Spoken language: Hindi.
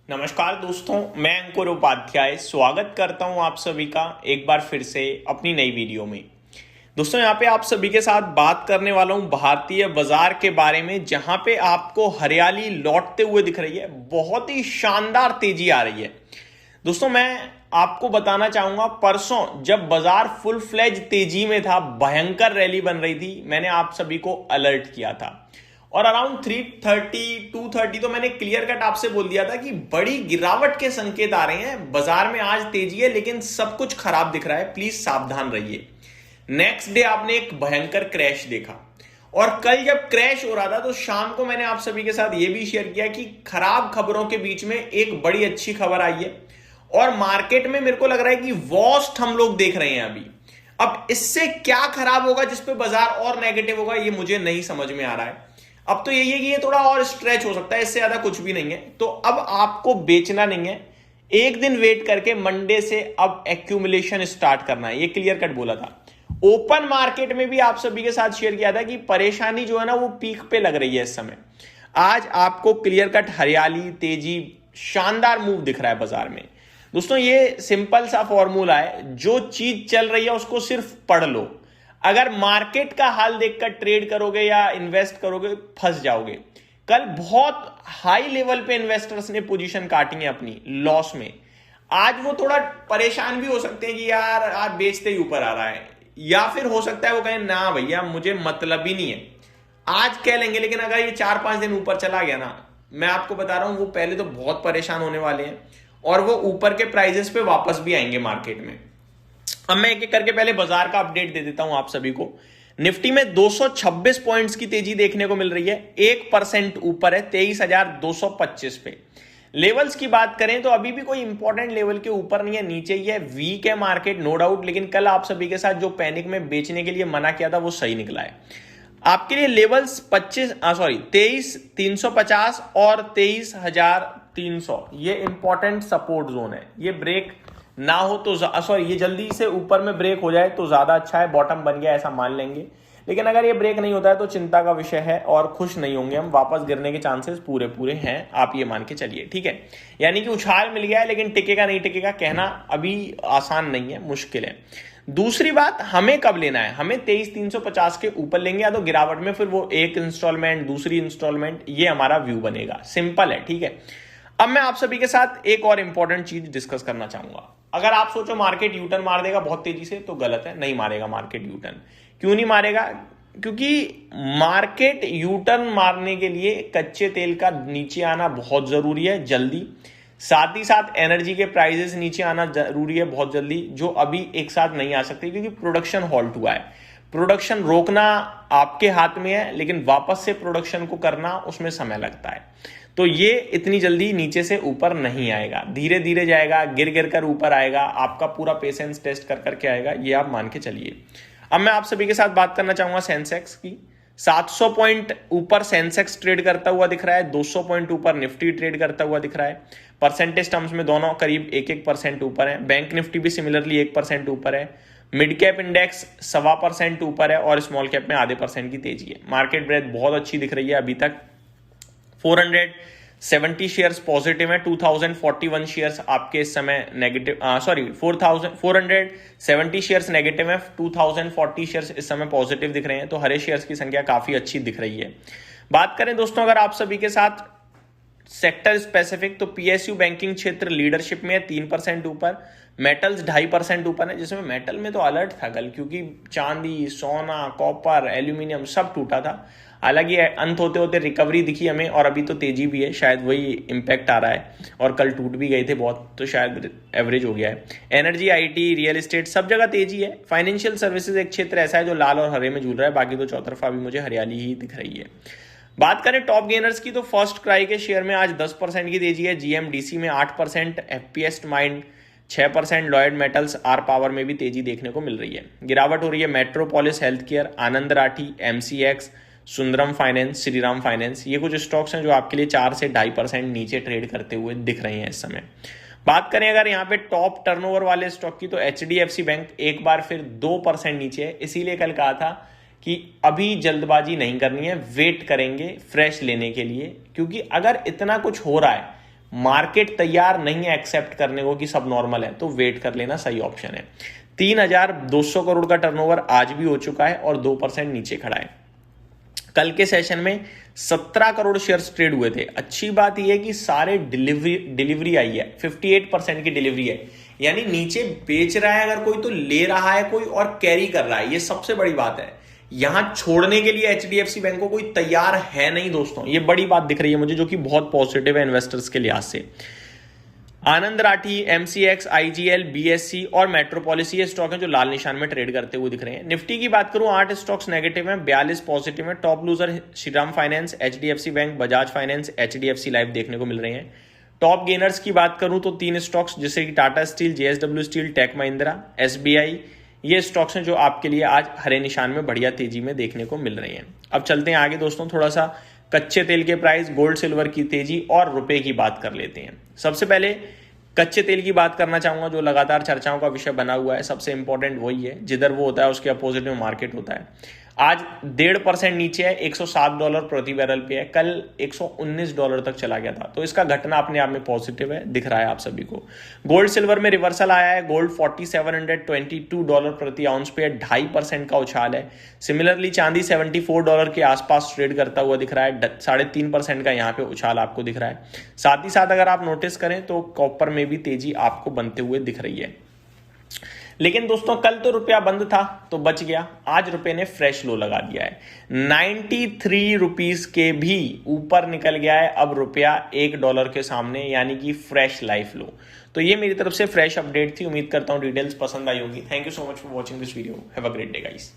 नमस्कार दोस्तों, मैं अंकुर उपाध्याय स्वागत करता हूं आप सभी का एक बार फिर से अपनी नई वीडियो में। दोस्तों, यहां पे आप सभी के साथ बात करने वाला हूं भारतीय बाजार के बारे में, जहां पे आपको हरियाली लौटते हुए दिख रही है। बहुत ही शानदार तेजी आ रही है। दोस्तों, मैं आपको बताना चाहूंगा, परसों जब बाजार फुल फ्लेज तेजी में था, भयंकर रैली बन रही थी, मैंने आप सभी को अलर्ट किया था और अराउंड 3:30 2:30 तो मैंने क्लियर कट आपसे बोल दिया था कि बड़ी गिरावट के संकेत आ रहे हैं, बाजार में आज तेजी है लेकिन सब कुछ खराब दिख रहा है, प्लीज सावधान रहिए। नेक्स्ट डे आपने एक भयंकर क्रैश देखा और कल जब क्रैश हो रहा था तो शाम को मैंने आप सभी के साथ यह भी शेयर किया कि खराब खबरों के बीच में एक बड़ी अच्छी खबर आई है और मार्केट में मेरे को लग रहा है कि वर्स्ट हम लोग देख रहे हैं अभी। अब इससे क्या खराब होगा जिसपे बाजार और नेगेटिव होगा, ये मुझे नहीं समझ में आ रहा है। अब तो यही है कि ये थोड़ा और स्ट्रेच हो सकता है, इससे ज्यादा कुछ भी नहीं है। तो अब आपको बेचना नहीं है, एक दिन वेट करके मंडे से अब एक्यूमुलेशन स्टार्ट करना है, ये क्लियर कट बोला था। ओपन मार्केट में भी आप सभी के साथ शेयर किया था कि परेशानी जो है ना वो पीक पे लग रही है इस समय। आज आपको क्लियर कट हरियाली, तेजी, शानदार मूव दिख रहा है बाजार में। दोस्तों, ये सिंपल सा फॉर्मूला है, जो चीज चल रही है उसको सिर्फ पढ़ लो। अगर मार्केट का हाल देखकर ट्रेड करोगे या इन्वेस्ट करोगे, फंस जाओगे। कल बहुत हाई लेवल पे इन्वेस्टर्स ने पोजीशन काटी है अपनी लॉस में। आज वो थोड़ा परेशान भी हो सकते हैं कि यार आज बेचते ही ऊपर आ रहा है, या फिर हो सकता है वो कहें ना भैया मुझे मतलब ही नहीं है, आज कह लेंगे। लेकिन अगर ये 4-5 दिन ऊपर चला गया ना, मैं आपको बता रहा हूं, वो पहले तो बहुत परेशान होने वाले हैं और वो ऊपर के प्राइजेस पे वापस भी आएंगे मार्केट में। अब मैं एक एक करके पहले बाजार का अपडेट दे देता हूं आप सभी को। निफ्टी में 226 पॉइंट्स की तेजी देखने को मिल रही है, 1% ऊपर है 23,225 पे। लेवल्स की बात करें तो अभी भी कोई इंपॉर्टेंट लेवल के ऊपर नहीं है, नीचे ही है। वीक है मार्केट, नो डाउट, लेकिन कल आप सभी के साथ जो पैनिक में बेचने के लिए मना किया था वो सही निकला है। आपके लिए लेवल्स 23,350 और 23,300 ये इंपॉर्टेंट सपोर्ट जोन है। ये ब्रेक ना हो तो ये जल्दी से ऊपर में ब्रेक हो जाए तो ज्यादा अच्छा है, बॉटम बन गया ऐसा मान लेंगे। लेकिन अगर ये ब्रेक नहीं होता है तो चिंता का विषय है और खुश नहीं होंगे हम, वापस गिरने के चांसेस पूरे पूरे हैं, आप ये मान के चलिए, ठीक है। यानी कि उछाल मिल गया है लेकिन टिकेगा नहीं टिकेगा कहना अभी आसान नहीं है, मुश्किल है। दूसरी बात, हमें कब लेना है, हमें 23,350 के ऊपर लेंगे या तो गिरावट में फिर वो एक इंस्टॉलमेंट, दूसरी इंस्टॉलमेंट, ये हमारा व्यू बनेगा, सिंपल है, ठीक है। अब मैं आप सभी के साथ एक और इंपॉर्टेंट चीज डिस्कस करना चाहूंगा। अगर आप सोचो मार्केट यूटर्न मार देगा बहुत तेजी से, तो गलत है, नहीं मारेगा मार्केट यूटर्न। क्यों नहीं मारेगा? क्योंकि मार्केट यूटर्न मारने के लिए कच्चे तेल का नीचे आना बहुत जरूरी है जल्दी, साथ ही साथ एनर्जी के प्राइसेस नीचे आना जरूरी है बहुत जल्दी, जो अभी एक साथ नहीं आ सकते क्योंकि प्रोडक्शन हॉल्ट हुआ है। प्रोडक्शन रोकना आपके हाथ में है, लेकिन वापस से प्रोडक्शन को करना उसमें समय लगता है। तो ये इतनी जल्दी नीचे से ऊपर नहीं आएगा, धीरे धीरे जाएगा, गिर गिर कर ऊपर आएगा, आपका पूरा पेशेंस टेस्ट कर करके आएगा, ये आप मान के चलिए। अब मैं आप सभी के साथ बात करना चाहूंगा सेंसेक्स की। 700 पॉइंट ऊपर सेंसेक्स ट्रेड करता हुआ दिख रहा है, 200 पॉइंट ऊपर निफ्टी ट्रेड करता हुआ दिख रहा है। परसेंटेज टर्म्स में दोनों करीब 1-1% ऊपर है। बैंक निफ्टी भी सिमिलरली 1% ऊपर है। मिड कैप इंडेक्स 1.25% ऊपर है और स्मॉल कैप में आधे % की तेजी है। मार्केट ब्रेथ बहुत अच्छी दिख रही है अभी तक। 470 शेयर्स पॉजिटिव है, 2041 शेयर्स आपके इस समय नेगेटिव, 470 शेयर्स नेगेटिव है, 2040 शेयर्स इस समय पॉजिटिव दिख रहे हैं। तो हरे शेयर्स की संख्या काफी अच्छी दिख रही है। बात करें दोस्तों अगर आप सभी के साथ सेक्टर स्पेसिफिक, तो पीएसयू बैंकिंग क्षेत्र लीडरशिप में है 3% ऊपर, मेटल्स 2.5% ऊपर है, जिसमें मेटल में तो अलर्ट था कल क्योंकि चांदी, सोना, कॉपर, एल्यूमिनियम सब टूटा था। हालांकि अंत होते होते रिकवरी दिखी हमें और अभी तो तेजी भी है, शायद वही इंपैक्ट आ रहा है। और कल टूट भी गए थे बहुत, तो शायद एवरेज हो गया है। एनर्जी, आईटी, रियल एस्टेट सब जगह तेजी है। फाइनेंशियल सर्विसेज एक क्षेत्र ऐसा है जो लाल और हरे में झूल रहा है, बाकी तो चौतरफा भी मुझे हरियाली ही दिख रही है। बात करें टॉप गेनर्स की, तो फर्स्ट क्राई के शेयर में आज 10% की तेजी है, जीएमडीसी में 8%, एफपीएस माइंड 6%, लॉयड मेटल्स, आर पावर में भी तेजी देखने को मिल रही है। गिरावट हो रही है Metropolis health care, Anand Rathi, MCX, Sundaram finance, Shriram finance, ये कुछ स्टॉक्स हैं जो आपके लिए 4 से 2.5% नीचे ट्रेड करते हुए दिख रहे हैं इस समय। बात करें अगर यहाँ पे टॉप टर्नओवर वाले स्टॉक की, तो एचडीएफसी बैंक एक बार फिर 2% नीचे है। इसीलिए कल कहा था कि अभी जल्दबाजी नहीं करनी है, वेट करेंगे फ्रेश लेने के लिए, क्योंकि अगर इतना कुछ हो रहा है मार्केट तैयार नहीं है एक्सेप्ट करने को कि सब नॉर्मल है, तो वेट कर लेना सही ऑप्शन है। 3,200 करोड़ का टर्नओवर आज भी हो चुका है और 2% नीचे खड़ा है। कल के सेशन में 17 करोड़ शेयर्स ट्रेड हुए थे। अच्छी बात यह है कि सारे डिलीवरी आई है, 58% की डिलीवरी है, यानी नीचे बेच रहा है अगर कोई तो ले रहा है कोई और कैरी कर रहा है, ये सबसे बड़ी बात है। यहां छोड़ने के लिए HDFC बैंक को कोई तैयार है नहीं दोस्तों, ये बड़ी बात दिख रही है मुझे, जो कि बहुत पॉजिटिव है इन्वेस्टर्स के लिहाज से। आनंद राठी, MCX, IGL, BSC और मेट्रोपॉलिस ये स्टॉक हैं जो लाल निशान में ट्रेड करते हुए दिख रहे हैं। निफ्टी की बात करूं, 8 स्टॉक्स नेगेटिव हैं, 42 पॉजिटिव हैं। Top loser Shriram finance, HDFC bank, Bajaj finance, HDFC life देखने को मिल रहे हैं। टॉप गेनर्स की बात करूं तो 3 स्टॉक्स जैसे कि टाटा स्टील, JSW स्टील, टेक महिंद्रा, SBI, ये स्टॉक्स हैं जो आपके लिए आज हरे निशान में बढ़िया तेजी में देखने को मिल रही हैं। अब चलते हैं आगे दोस्तों, थोड़ा सा कच्चे तेल के प्राइस, गोल्ड सिल्वर की तेजी और रुपए की बात कर लेते हैं। सबसे पहले कच्चे तेल की बात करना चाहूंगा, जो लगातार चर्चाओं का विषय बना हुआ है। सबसे इंपॉर्टेंट वही है, जिधर वो होता है उसके अपोजिट में मार्केट होता है। आज 1.5% नीचे है, $107 प्रति बैरल पे है। कल $119 तक चला गया था, तो इसका घटना अपने आप में पॉजिटिव है, दिख रहा है आप सभी को। गोल्ड सिल्वर में रिवर्सल आया है, गोल्ड $4,722 प्रति आउंस पे है, 2.5% का उछाल है। सिमिलरली चांदी $74 के आसपास ट्रेड करता हुआ दिख रहा है, 3.5% का यहाँ पे उछाल आपको दिख रहा है। साथ ही साथ अगर आप नोटिस करें तो कॉपर में भी तेजी आपको बनते हुए दिख रही है। लेकिन दोस्तों कल तो रुपया बंद था तो बच गया, आज रुपये ने फ्रेश लो लगा दिया है, 93 रुपीस के भी ऊपर निकल गया है अब रुपया $1 के सामने, यानी कि फ्रेश लाइफ लो। तो ये मेरी तरफ से फ्रेश अपडेट थी, उम्मीद करता हूं डिटेल्स पसंद आई होगी। Thank you so much for watching this video, have a great day guys.